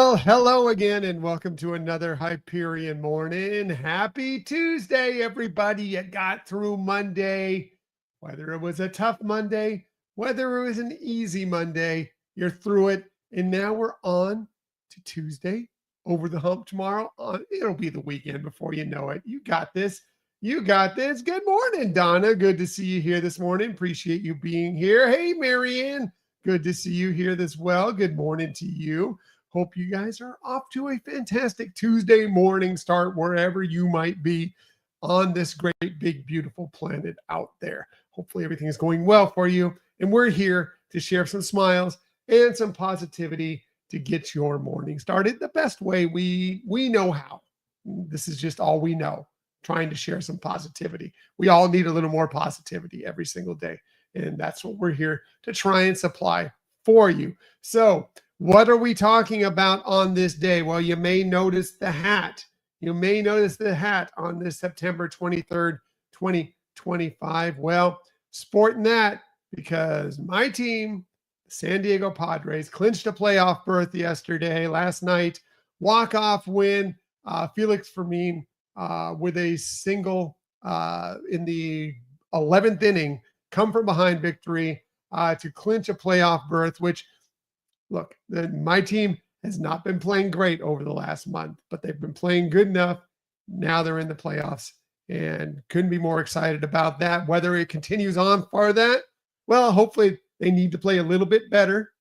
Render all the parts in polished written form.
Well, hello again, and welcome to another Hyperion Morning. Happy Tuesday, everybody. You got through Monday. Whether it was a tough Monday, whether it was an easy Monday, you're through it. And now we're on to Tuesday, over the hump tomorrow. It'll be the weekend before you know it. You got this. You got this. Good morning, Donna. Good to see you here this morning. Appreciate you being here. Hey, Marianne. Good to see you here as well. Good morning to you. Hope you guys are off to a fantastic Tuesday morning start wherever you might be on this great, big, beautiful planet out there. Hopefully everything is going well for you. And we're here to share some smiles and some positivity to get your morning started the best way we know how. This is just all we know, trying to share some positivity. We all need a little more positivity every single day. And that's what we're here to try and supply for you. So, what are we talking about on this day? Well, you may notice the hat. You may notice the hat on this September 23rd, 2025. Well, sporting that because my team, the San Diego Padres, clinched a playoff berth last night. Walk-off win. Felix Fermin with a single in the 11th inning, come from behind victory to clinch a playoff berth, which, look, my team has not been playing great over the last month, but they've been playing good enough. Now they're in the playoffs and couldn't be more excited about that. Whether it continues on for that, well, hopefully they need to play a little bit better,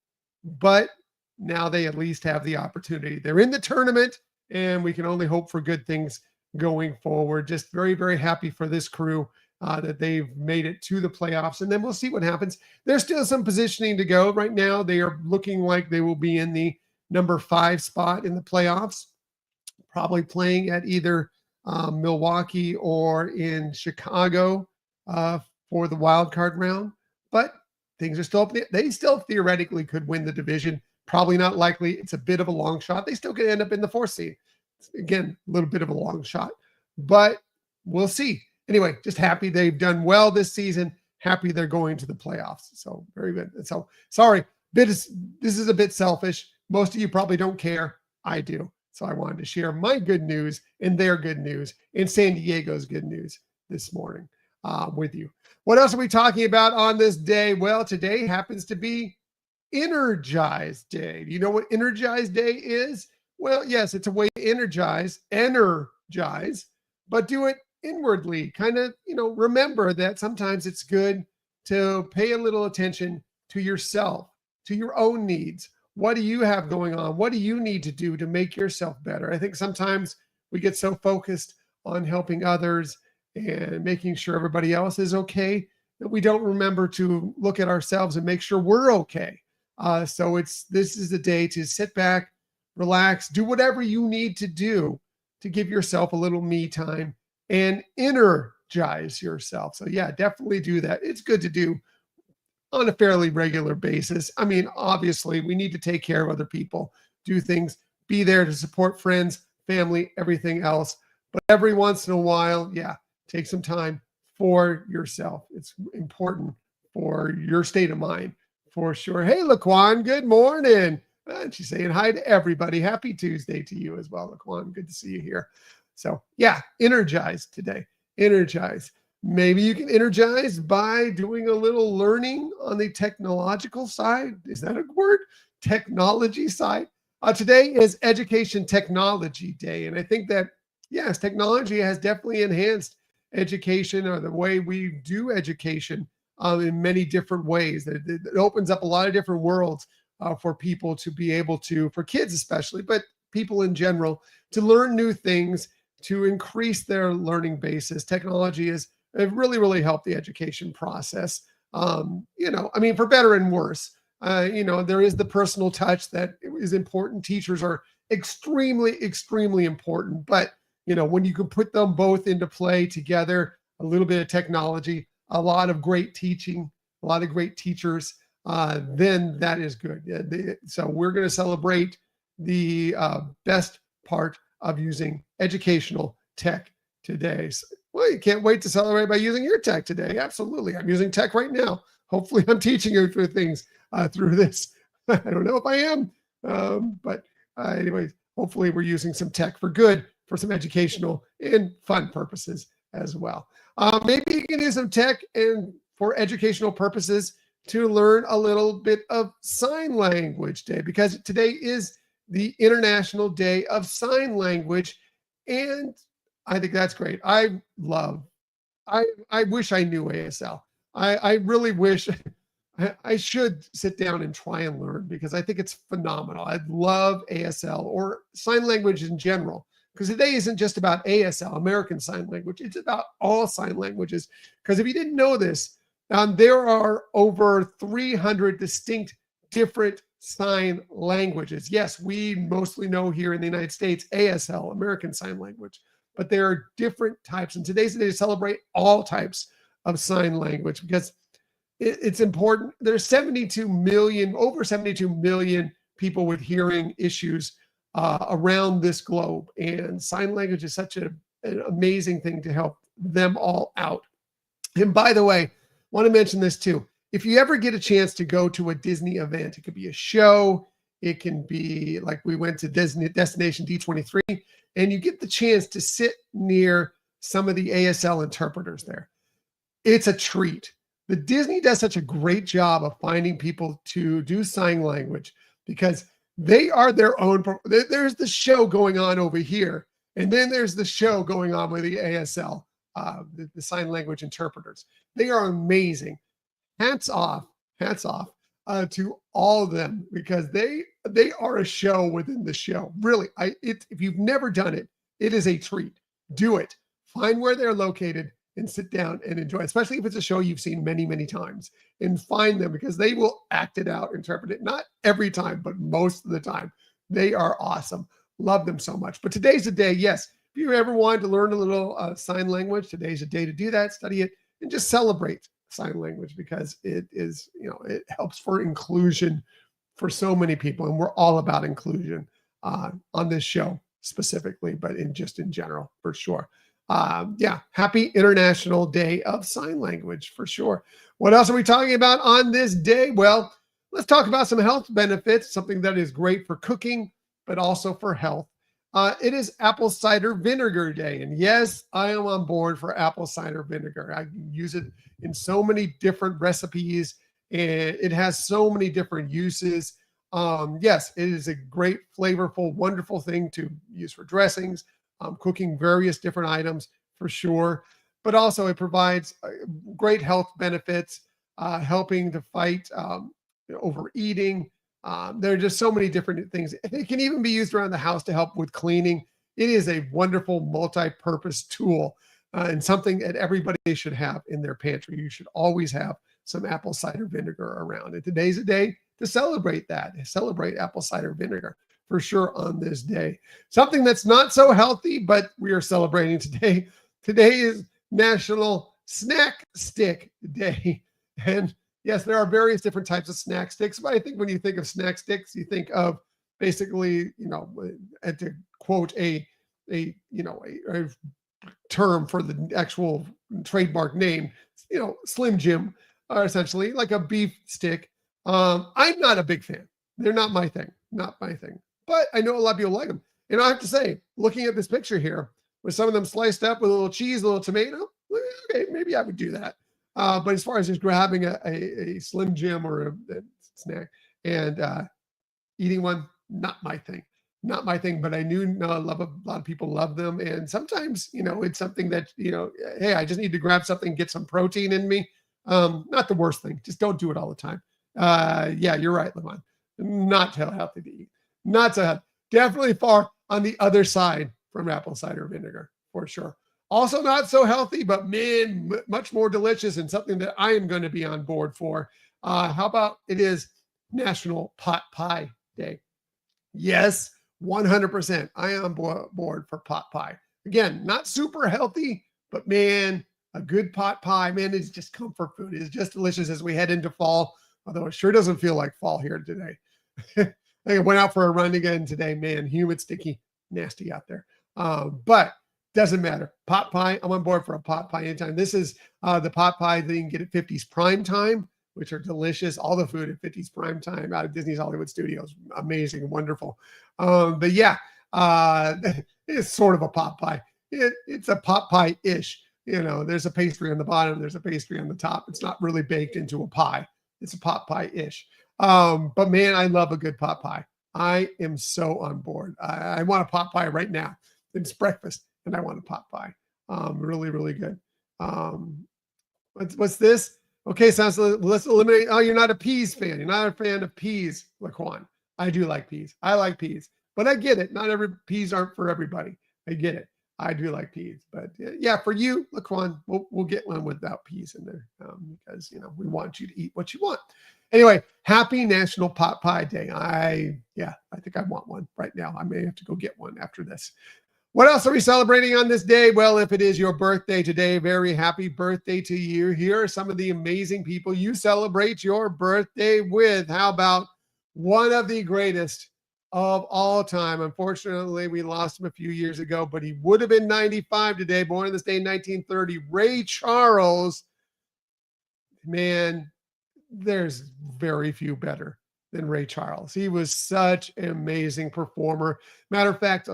but now they at least have the opportunity. They're in the tournament, and we can only hope for good things going forward. Just very, very happy for this crew that they've made it to the playoffs, and then we'll see what happens. There's still some positioning to go. Right now, they are looking like they will be in the number 5 spot in the playoffs, probably playing at either Milwaukee or in Chicago for the wild card round. But things are still up. They still theoretically could win the division. Probably not likely. It's a bit of a long shot. They still could end up in the 4th seed. Again, a little bit of a long shot, but we'll see. Anyway, just happy they've done well this season. Happy they're going to the playoffs. So very good. And so sorry, this is a bit selfish. Most of you probably don't care. I do. So I wanted to share my good news and their good news and San Diego's good news this morning with you. What else are we talking about on this day? Well, today happens to be Energized Day. Do you know what Energized Day is? Well, yes, it's a way to energize, but do it inwardly. Kind of, remember that sometimes it's good to pay a little attention to yourself, to your own needs. What do you have going on? What do you need to do to make yourself better? I think sometimes we get so focused on helping others and making sure everybody else is okay that we don't remember to look at ourselves and make sure we're okay. So this is the day to sit back, relax, do whatever you need to do to give yourself a little me time and energize yourself. So yeah, definitely do that. It's good to do on a fairly regular basis. I mean, obviously we need to take care of other people, do things, be there to support friends, family, everything else. But every once in a while, yeah, take some time for yourself. It's important for your state of mind for sure. Hey, Laquan, good morning. And she's saying hi to everybody. Happy Tuesday to you as well, Laquan. Good to see you here. So yeah, energize today. Energize. Maybe you can energize by doing a little learning on the technological side. Is that a word? Technology side. Today is Education Technology Day. And I think that, yes, technology has definitely enhanced education or the way we do education in many different ways. It opens up a lot of different worlds for people to be able to, for kids especially, but people in general, to learn new things, to increase their learning basis. Technology has really, really helped the education process. For better and worse. There is the personal touch that is important. Teachers are extremely, extremely important. But, when you can put them both into play together, a little bit of technology, a lot of great teaching, a lot of great teachers, then that is good. So we're going to celebrate the best part of using educational tech today. So, well, you can't wait to celebrate by using your tech today. Absolutely. I'm using tech right now. Hopefully I'm teaching you through things through this. I don't know if I am, but Anyways, hopefully we're using some tech for good, for some educational and fun purposes as well. Maybe you can use some tech and for educational purposes to learn a little bit of sign language day, because today is the International Day of Sign Language. And I think that's great. I wish I knew ASL. I really wish I should sit down and try and learn, because I think it's phenomenal. I love ASL or sign language in general, because today isn't just about ASL, American Sign Language. It's about all sign languages. Because if you didn't know this, there are over 300 distinct different sign languages. Yes, we mostly know here in the United States ASL, American Sign Language, but there are different types. And today's the day to celebrate all types of sign language, because it's important. There's 72 million, over 72 million people with hearing issues around this globe. And sign language is such an amazing thing to help them all out. And by the way, I want to mention this too. If you ever get a chance to go to a Disney event, it could be a show, it can be like we went to Disney Destination D23, and you get the chance to sit near some of the ASL interpreters there. It's a treat. The Disney does such a great job of finding people to do sign language, because they are their own. There's the show going on over here, and then there's the show going on with the ASL, the sign language interpreters. They are amazing. Hats off to all of them, because they are a show within the show. Really, if you've never done it, it is a treat. Do it. Find where they're located and sit down and enjoy, especially if it's a show you've seen many, many times, and find them, because they will act it out, interpret it. Not every time, but most of the time. They are awesome. Love them so much. But today's the day. Yes, if you ever wanted to learn a little sign language, today's a day to do that, study it, and just celebrate sign language, because it is, it helps for inclusion for so many people. And we're all about inclusion on this show specifically, but in general, for sure. Happy International Day of Sign Language for sure. What else are we talking about on this day? Well, let's talk about some health benefits, something that is great for cooking, but also for health. It is apple cider vinegar day. And yes, I am on board for apple cider vinegar. I use it in so many different recipes, and it has so many different uses. Yes, it is a great, flavorful, wonderful thing to use for dressings, cooking various different items for sure. But also it provides great health benefits, helping to fight overeating. There are just so many different things. It can even be used around the house to help with cleaning. It is a wonderful multi-purpose tool and something that everybody should have in their pantry. You should always have some apple cider vinegar around. And today's a day to celebrate that, celebrate apple cider vinegar for sure on this day. Something that's not so healthy, but we are celebrating today. Today is National Snack Stick Day. And yes, there are various different types of snack sticks, but I think when you think of snack sticks, you think of basically, and to quote a term for the actual trademark name, Slim Jim, are essentially like a beef stick. I'm not a big fan. They're not my thing, but I know a lot of people like them. And I have to say, looking at this picture here, with some of them sliced up with a little cheese, a little tomato, okay, maybe I would do that. But as far as just grabbing a Slim Jim or a snack and eating one, not my thing. But I know a lot of people love them. And sometimes, it's something that, hey, I just need to grab something, get some protein in me. Not the worst thing. Just don't do it all the time. Yeah, you're right, Lemon. Not so healthy to eat. Not so healthy. Definitely far on the other side from apple cider vinegar, for sure. Also not so healthy, but man, much more delicious, and something that I am going to be on board for. How about it is National Pot Pie Day? Yes, 100%. I am on board for pot pie. Again, not super healthy, but man, a good pot pie, man, it's just comfort food. It's just delicious as we head into fall, although it sure doesn't feel like fall here today. I went out for a run again today, man, humid, sticky, nasty out there. But doesn't matter. Pot pie, I'm on board for a pot pie anytime. This is the pot pie that you can get at 50's Prime Time which are delicious. All the food at 50's Prime Time out of Disney's Hollywood Studios, amazing, wonderful. But yeah, uh, it's sort of a pot pie. It's a pot pie ish. There's a pastry on the bottom, there's a pastry on the top. It's not really baked into a pie. It's a pot pie ish. But man, I love a good pot pie. I am so on board. I want a pot pie right now. It's breakfast, and I want a pot pie. Really, really good. Um, what's this? Okay, sounds. Let's eliminate. Oh, you're not a peas fan. You're not a fan of peas, Laquan. I do like peas. I like peas, but I get it. Not every peas aren't for everybody. I get it. I do like peas, but yeah, for you, Laquan, we'll get one without peas in there because we want you to eat what you want. Anyway, happy National Pot Pie Day. I think I want one right now. I may have to go get one after this. What else are we celebrating on this day? Well, if it is your birthday today, very happy birthday to you. Here are some of the amazing people you celebrate your birthday with. How about one of the greatest of all time? Unfortunately, we lost him a few years ago, but he would have been 95 today, born on this day in 1930. Ray Charles, man, there's very few better than Ray Charles. He was such an amazing performer. Matter of fact,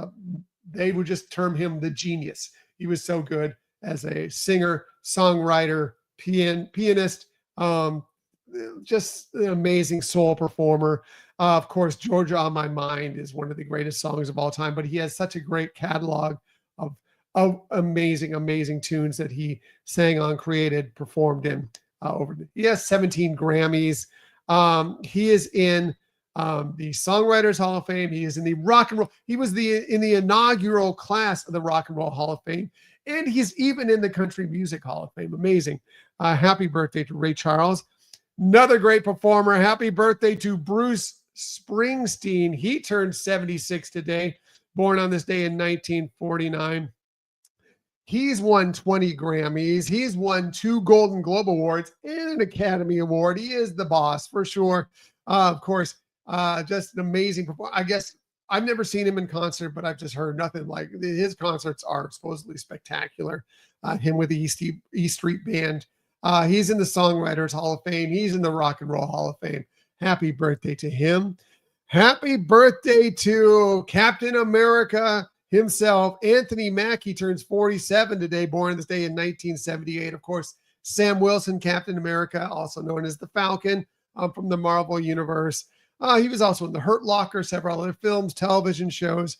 they would just term him the genius. He was so good as a singer, songwriter, pianist, just an amazing soul performer. Of course, Georgia on My Mind is one of the greatest songs of all time, but he has such a great catalog of amazing, amazing tunes that he sang on, created, performed in. He has 17 Grammys. He is in the Songwriters Hall of Fame. He is in the Rock and Roll. He was in the inaugural class of the Rock and Roll Hall of Fame, and he's even in the Country Music Hall of Fame. Amazing. Happy birthday to Ray Charles. Another great performer. Happy birthday to Bruce Springsteen. He turned 76 today, born on this day in 1949. He's won 20 Grammys. He's won 2 Golden Globe Awards and an Academy Award. He is the boss for sure. Of course, just an amazing performer. I guess I've never seen him in concert, but I've just heard nothing like his concerts are supposedly spectacular. Him with the E Street Band. He's in the Songwriters Hall of Fame. He's in the Rock and Roll Hall of Fame. Happy birthday to him. Happy birthday to Captain America himself. Anthony Mackie turns 47 today, born this day in 1978. Of course, Sam Wilson, Captain America, also known as the Falcon from the Marvel Universe. He was also in The Hurt Locker, several other films, television shows.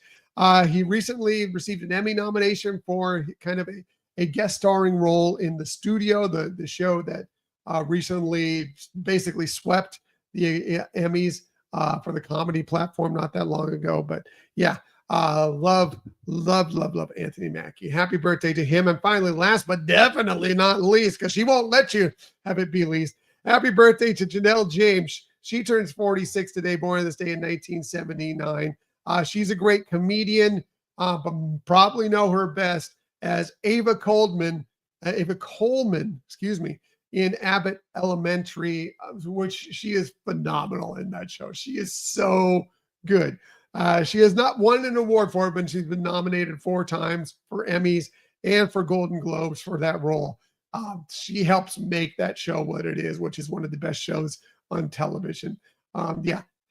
He recently received an Emmy nomination for kind of a guest starring role in The Studio, the show that recently basically swept the Emmys for the comedy platform not that long ago. But yeah, love Anthony Mackie. Happy birthday to him. And finally, last but definitely not least, because she won't let you have it be least, happy birthday to Janelle James. She turns 46 today, born on this day in 1979. She's a great comedian, but probably know her best as Ava Coleman, in Abbott Elementary, which she is phenomenal in that show. She is so good. She has not won an award for it, but she's been nominated 4 times for Emmys and for Golden Globes for that role. She helps make that show what it is, which is one of the best shows on television.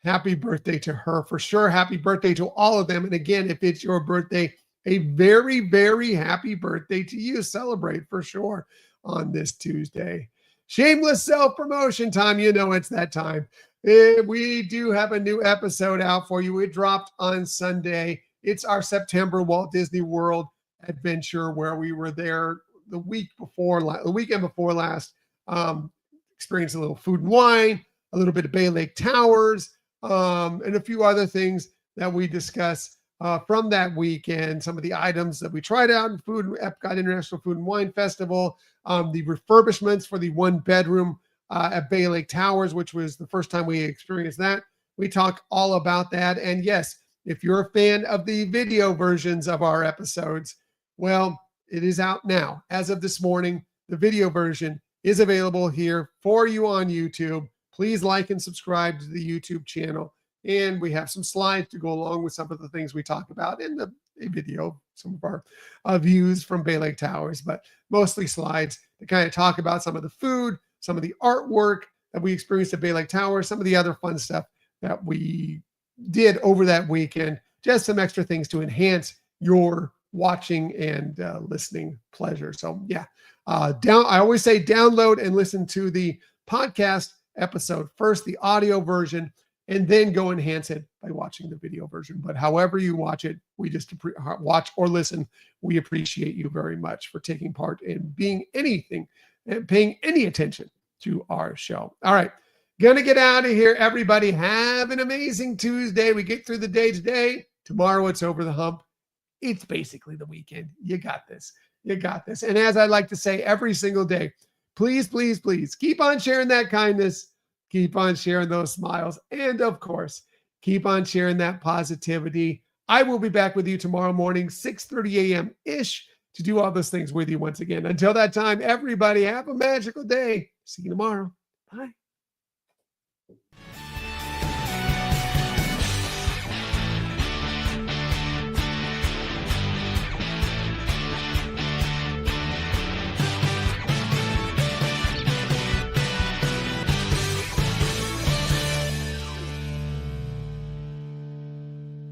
Happy birthday to her for sure. Happy birthday to all of them. And again, if it's your birthday, a very, very happy birthday to you. Celebrate for sure on this Tuesday. Shameless self-promotion time. You know it's that time. We do have a new episode out for you. It dropped on Sunday. It's our September Walt Disney World adventure where we were there the weekend before last. Experienced a little food and wine, a little bit of Bay Lake Towers, and a few other things that we discuss from that weekend. Some of the items that we tried out in Epcot International Food and Wine Festival, the refurbishments for the 1-bedroom at Bay Lake Towers, which was the first time we experienced that. We talk all about that. And yes, if you're a fan of the video versions of our episodes, well, it is out now. As of this morning, the video version is available here for you on YouTube. Please like and subscribe to the YouTube channel. And we have some slides to go along with some of the things we talk about in the video, some of our views from Bay Lake Towers, but mostly slides to kind of talk about some of the food, some of the artwork, that we experienced at Bay Lake Tower, some of the other fun stuff that we did over that weekend, just some extra things to enhance your watching and listening pleasure. So yeah, I always say download and listen to the podcast episode first, the audio version, and then go enhance it by watching the video version. But however you watch it, we just watch or listen. We appreciate you very much for taking part in being anything and paying any attention to our show. All right. Gonna get out of here, everybody. Have an amazing Tuesday. We get through the day today. Tomorrow it's over the hump. It's basically the weekend. You got this. You got this. And as I like to say every single day, please, please, please keep on sharing that kindness. Keep on sharing those smiles. And of course, keep on sharing that positivity. I will be back with you tomorrow morning, 6:30 a.m.-ish, to do all those things with you once again. Until that time, everybody, have a magical day. See you tomorrow. Bye.